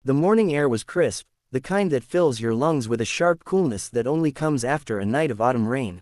The morning air was crisp, the kind that fills your lungs with a sharp coolness that only comes after a night of autumn rain.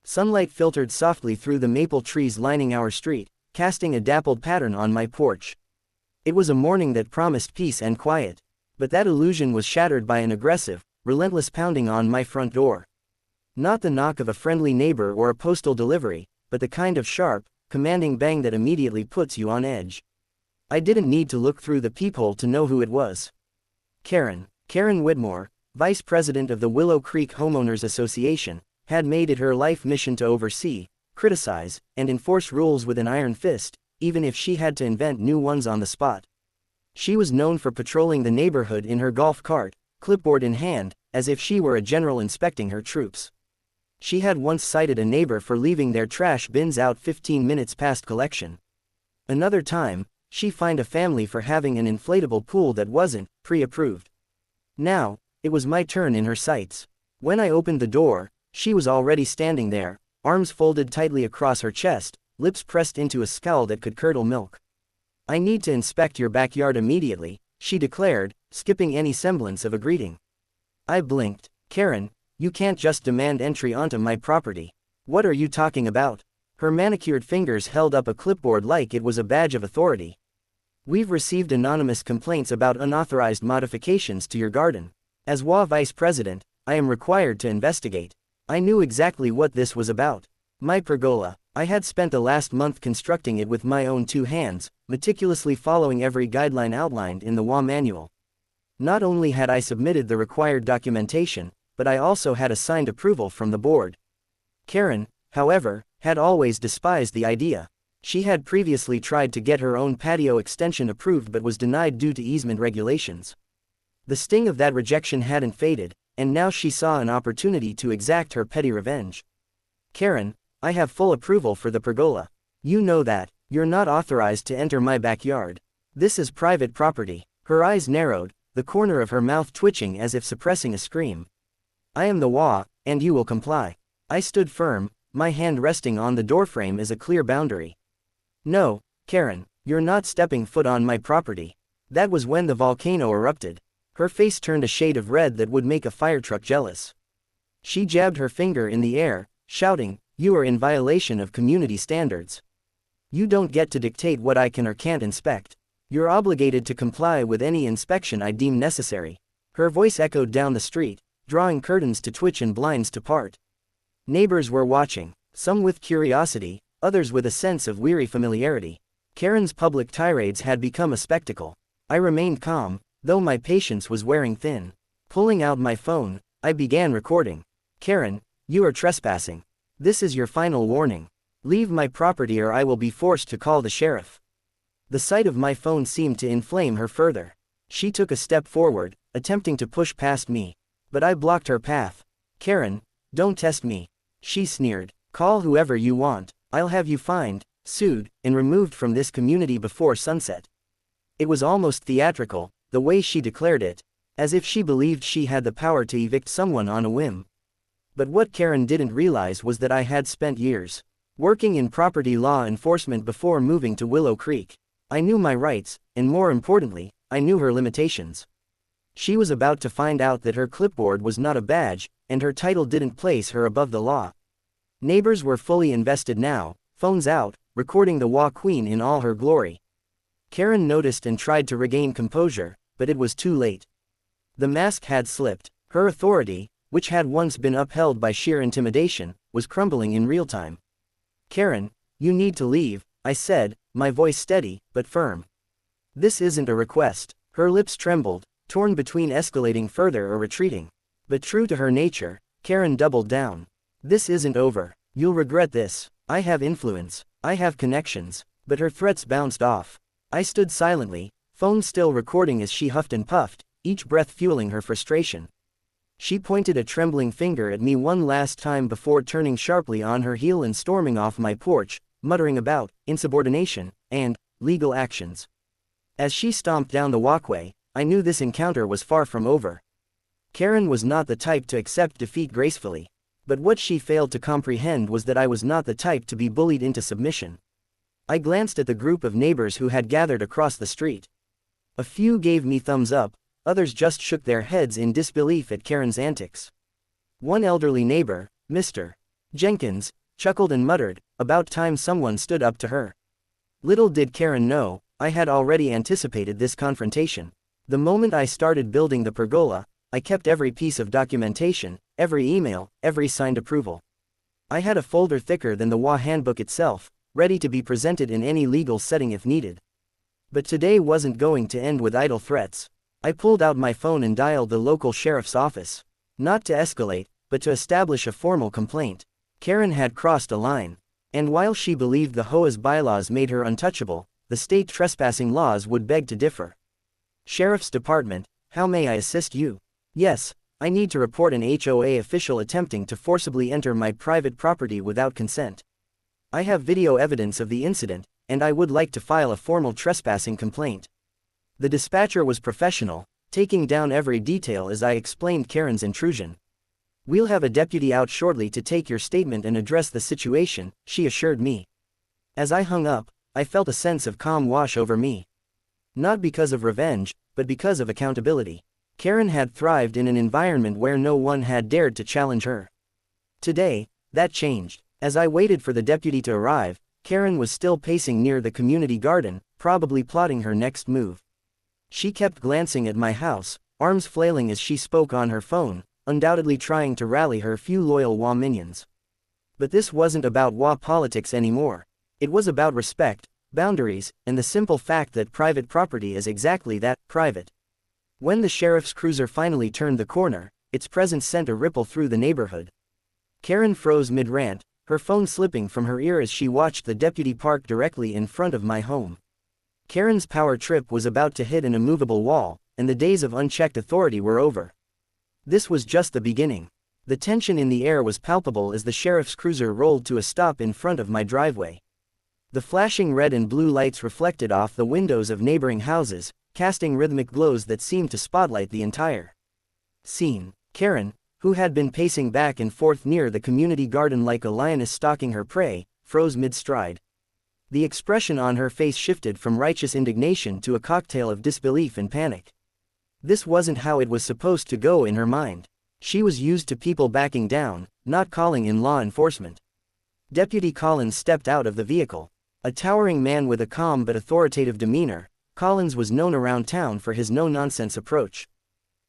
Sunlight filtered softly through the maple trees lining our street, casting a dappled pattern on my porch. It was a morning that promised peace and quiet, but that illusion was shattered by an aggressive, relentless pounding on my front door. Not the knock of a friendly neighbor or a postal delivery, but the kind of sharp, commanding bang that immediately puts you on edge. I didn't need to look through the peephole to know who it was. Karen Whitmore, vice president of the Willow Creek Homeowners Association, had made it her life mission to oversee, criticize, and enforce rules with an iron fist, even if she had to invent new ones on the spot. She was known for patrolling the neighborhood in her golf cart, clipboard in hand, as if she were a general inspecting her troops. She had once cited a neighbor for leaving their trash bins out 15 minutes past collection. Another time, she fined a family for having an inflatable pool that wasn't pre-approved. Now, it was my turn in her sights. When I opened the door, she was already standing there, arms folded tightly across her chest, lips pressed into a scowl that could curdle milk. "I need to inspect your backyard immediately," she declared, skipping any semblance of a greeting. I blinked. "Karen, you can't just demand entry onto my property. What are you talking about?" Her manicured fingers held up a clipboard like it was a badge of authority. "We've received anonymous complaints about unauthorized modifications to your garden. As HOA vice president, I am required to investigate." I knew exactly what this was about. My pergola. I had spent the last month constructing it with my own 2 hands, meticulously following every guideline outlined in the HOA manual. Not only had I submitted the required documentation, but I also had a signed approval from the board. Karen, however, had always despised the idea. She had previously tried to get her own patio extension approved but was denied due to easement regulations. The sting of that rejection hadn't faded, and now she saw an opportunity to exact her petty revenge. "Karen, I have full approval for the pergola. You know that. You're not authorized to enter my backyard. This is private property." Her eyes narrowed, the corner of her mouth twitching as if suppressing a scream. "I am the HOA, and you will comply." I stood firm, my hand resting on the doorframe as a clear boundary. "No, Karen, you're not stepping foot on my property." That was when the volcano erupted. Her face turned a shade of red that would make a firetruck jealous. She jabbed her finger in the air, shouting, "You are in violation of community standards. You don't get to dictate what I can or can't inspect. You're obligated to comply with any inspection I deem necessary." Her voice echoed down the street, drawing curtains to twitch and blinds to part. Neighbors were watching, some with curiosity, others with a sense of weary familiarity. Karen's public tirades had become a spectacle. I remained calm, though my patience was wearing thin. Pulling out my phone, I began recording. "Karen, you are trespassing. This is your final warning. Leave my property or I will be forced to call the sheriff." The sight of my phone seemed to inflame her further. She took a step forward, attempting to push past me. But I blocked her path. "Karen, don't test me," she sneered. "Call whoever you want. I'll have you fined, sued, and removed from this community before sunset." It was almost theatrical, the way she declared it, as if she believed she had the power to evict someone on a whim. But what Karen didn't realize was that I had spent years working in property law enforcement before moving to Willow Creek. I knew my rights, and more importantly, I knew her limitations. She was about to find out that her clipboard was not a badge, and her title didn't place her above the law. Neighbors were fully invested now, phones out, recording the HOA queen in all her glory. Karen noticed and tried to regain composure, but it was too late. The mask had slipped. Her authority, which had once been upheld by sheer intimidation, was crumbling in real time. "Karen, you need to leave," I said, my voice steady, but firm. "This isn't a request." Her lips trembled, torn between escalating further or retreating. But true to her nature, Karen doubled down. "This isn't over. You'll regret this. I have influence. I have connections." But her threats bounced off. I stood silently, phone still recording as she huffed and puffed, each breath fueling her frustration. She pointed a trembling finger at me one last time before turning sharply on her heel and storming off my porch, muttering about insubordination and legal actions. As she stomped down the walkway, I knew this encounter was far from over. Karen was not the type to accept defeat gracefully. But what she failed to comprehend was that I was not the type to be bullied into submission. I glanced at the group of neighbors who had gathered across the street. A few gave me thumbs up, others just shook their heads in disbelief at Karen's antics. One elderly neighbor, Mr. Jenkins, chuckled and muttered, "About time someone stood up to her." Little did Karen know, I had already anticipated this confrontation. The moment I started building the pergola, I kept every piece of documentation, every email, every signed approval. I had a folder thicker than the HOA handbook itself, ready to be presented in any legal setting if needed. But today wasn't going to end with idle threats. I pulled out my phone and dialed the local sheriff's office. Not to escalate, but to establish a formal complaint. Karen had crossed a line. And while she believed the HOA's bylaws made her untouchable, the state trespassing laws would beg to differ. Sheriff's Department, how may I assist you? Yes, I need to report an HOA official attempting to forcibly enter my private property without consent. I have video evidence of the incident, and I would like to file a formal trespassing complaint. The dispatcher was professional, taking down every detail as I explained Karen's intrusion. We'll have a deputy out shortly to take your statement and address the situation, she assured me. As I hung up, I felt a sense of calm wash over me. Not because of revenge, but because of accountability. Karen had thrived in an environment where no one had dared to challenge her. Today, that changed. As I waited for the deputy to arrive, Karen was still pacing near the community garden, probably plotting her next move. She kept glancing at my house, arms flailing as she spoke on her phone, undoubtedly trying to rally her few loyal HOA minions. But this wasn't about HOA politics anymore. It was about respect, boundaries, and the simple fact that private property is exactly that, private. When the sheriff's cruiser finally turned the corner, its presence sent a ripple through the neighborhood. Karen froze mid-rant, her phone slipping from her ear as she watched the deputy park directly in front of my home. Karen's power trip was about to hit an immovable wall, and the days of unchecked authority were over. This was just the beginning. The tension in the air was palpable as the sheriff's cruiser rolled to a stop in front of my driveway. The flashing red and blue lights reflected off the windows of neighboring houses, casting rhythmic glows that seemed to spotlight the entire scene. Karen, who had been pacing back and forth near the community garden like a lioness stalking her prey, froze mid-stride. The expression on her face shifted from righteous indignation to a cocktail of disbelief and panic. This wasn't how it was supposed to go in her mind. She was used to people backing down, not calling in law enforcement. Deputy Collins stepped out of the vehicle. A towering man with a calm but authoritative demeanor, Collins was known around town for his no-nonsense approach.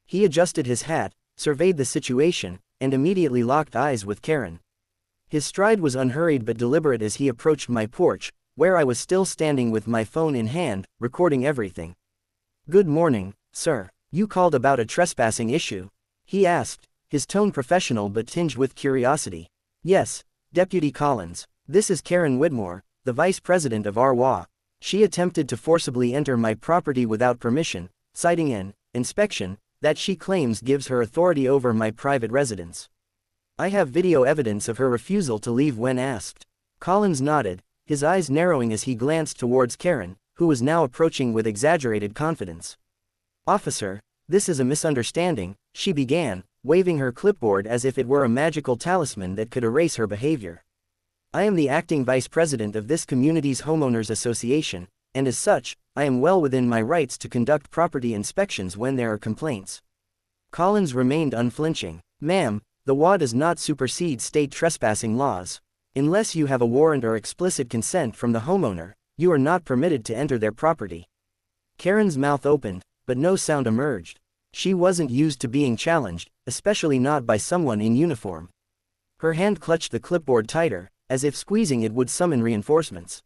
He adjusted his hat, surveyed the situation, and immediately locked eyes with Karen. His stride was unhurried but deliberate as he approached my porch, where I was still standing with my phone in hand, recording everything. "Good morning, sir. You called about a trespassing issue?" he asked, his tone professional but tinged with curiosity. "Yes, Deputy Collins. This is Karen Whitmore, the vice president of our HOA. She attempted to forcibly enter my property without permission, citing an inspection that she claims gives her authority over my private residence. I have video evidence of her refusal to leave when asked." Collins nodded, his eyes narrowing as he glanced towards Karen, who was now approaching with exaggerated confidence. "Officer, this is a misunderstanding," she began, waving her clipboard as if it were a magical talisman that could erase her behavior. "I am the acting vice president of this community's homeowners association, and as such, I am well within my rights to conduct property inspections when there are complaints." Collins remained unflinching. "Ma'am, the HOA does not supersede state trespassing laws. Unless you have a warrant or explicit consent from the homeowner, you are not permitted to enter their property." Karen's mouth opened, but no sound emerged. She wasn't used to being challenged, especially not by someone in uniform. Her hand clutched the clipboard tighter, as if squeezing it would summon reinforcements.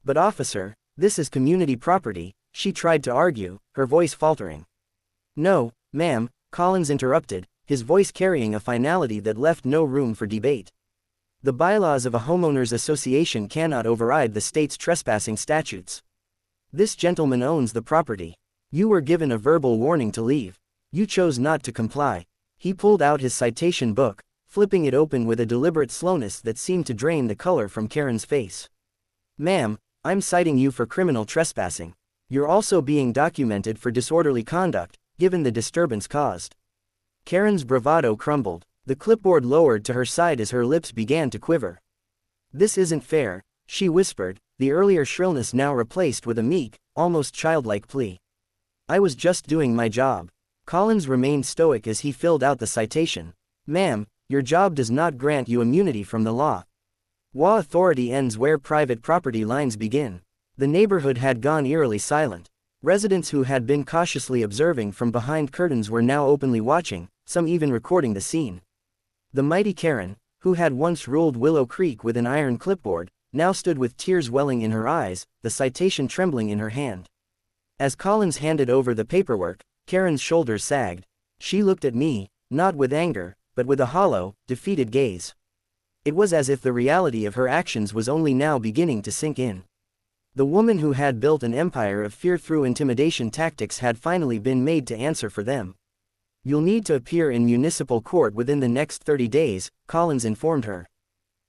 "But officer, this is community property," she tried to argue, her voice faltering. "No, ma'am," Collins interrupted, his voice carrying a finality that left no room for debate. "The bylaws of a homeowners association cannot override the state's trespassing statutes. This gentleman owns the property. You were given a verbal warning to leave. You chose not to comply." He pulled out his citation book, flipping it open with a deliberate slowness that seemed to drain the color from Karen's face. "Ma'am, I'm citing you for criminal trespassing. You're also being documented for disorderly conduct, given the disturbance caused." Karen's bravado crumbled. The clipboard lowered to her side as her lips began to quiver. "This isn't fair," she whispered, the earlier shrillness now replaced with a meek, almost childlike plea. "I was just doing my job. Collins remained stoic as he filled out the citation. Ma'am, your job does not grant you immunity from the law. HOA authority ends where private property lines begin. The neighborhood had gone eerily silent. Residents who had been cautiously observing from behind curtains were now openly watching, some even recording the scene. The mighty Karen, who had once ruled Willow Creek with an iron clipboard, now stood with tears welling in her eyes, the citation trembling in her hand. As Collins handed over the paperwork, Karen's shoulders sagged. She looked at me, not with anger, but with a hollow, defeated gaze. It was as if the reality of her actions was only now beginning to sink in. The woman who had built an empire of fear through intimidation tactics had finally been made to answer for them. You'll need to appear in municipal court within the next 30 days, Collins informed her.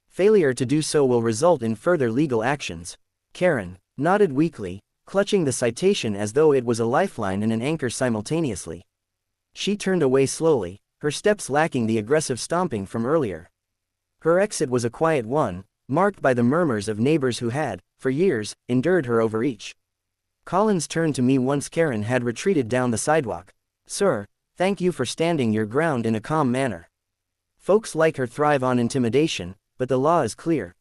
Failure to do so will result in further legal actions. Karen nodded weakly, clutching the citation as though it was a lifeline and an anchor simultaneously. She turned away slowly, her steps lacking the aggressive stomping from earlier. Her exit was a quiet one, marked by the murmurs of neighbors who had, for years, endured her overreach. Collins turned to me once Karen had retreated down the sidewalk. Sir, thank you for standing your ground in a calm manner. Folks like her thrive on intimidation, but the law is clear.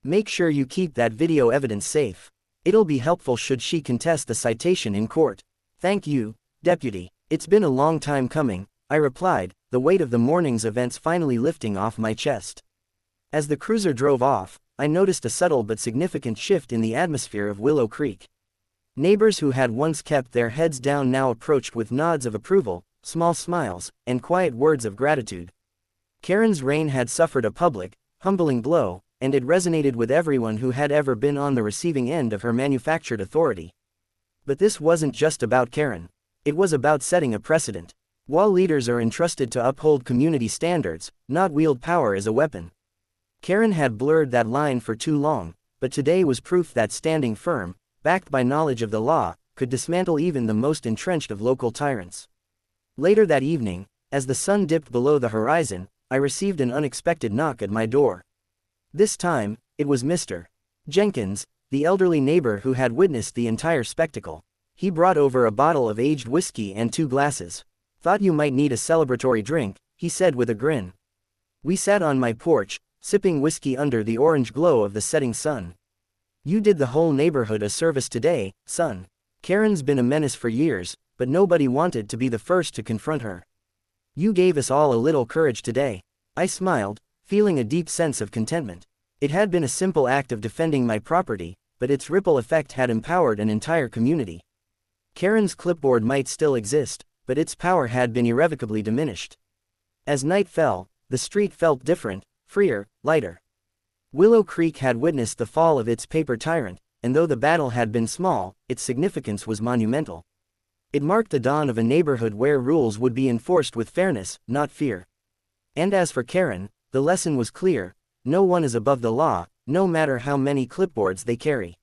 Make sure you keep that video evidence safe. It'll be helpful should she contest the citation in court. Thank you, Deputy. It's been a long time coming, I replied, the weight of the morning's events finally lifting off my chest. As the cruiser drove off, I noticed a subtle but significant shift in the atmosphere of Willow Creek. Neighbors who had once kept their heads down now approached with nods of approval, small smiles, and quiet words of gratitude. Karen's reign had suffered a public, humbling blow, and it resonated with everyone who had ever been on the receiving end of her manufactured authority. But this wasn't just about Karen. It was about setting a precedent. While leaders are entrusted to uphold community standards, not wield power as a weapon. Karen had blurred that line for too long, but today was proof that standing firm, backed by knowledge of the law, could dismantle even the most entrenched of local tyrants. Later that evening, as the sun dipped below the horizon, I received an unexpected knock at my door. This time, it was Mr. Jenkins, the elderly neighbor who had witnessed the entire spectacle. He brought over a bottle of aged whiskey and 2 glasses. Thought you might need a celebratory drink, he said with a grin. We sat on my porch, sipping whiskey under the orange glow of the setting sun. You did the whole neighborhood a service today, son. Karen's been a menace for years, but nobody wanted to be the first to confront her. You gave us all a little courage today. I smiled, feeling a deep sense of contentment. It had been a simple act of defending my property, but its ripple effect had empowered an entire community. Karen's clipboard might still exist, but its power had been irrevocably diminished. As night fell, the street felt different, freer, lighter. Willow Creek had witnessed the fall of its paper tyrant, and though the battle had been small, its significance was monumental. It marked the dawn of a neighborhood where rules would be enforced with fairness, not fear. And as for Karen, the lesson was clear: no one is above the law, no matter how many clipboards they carry.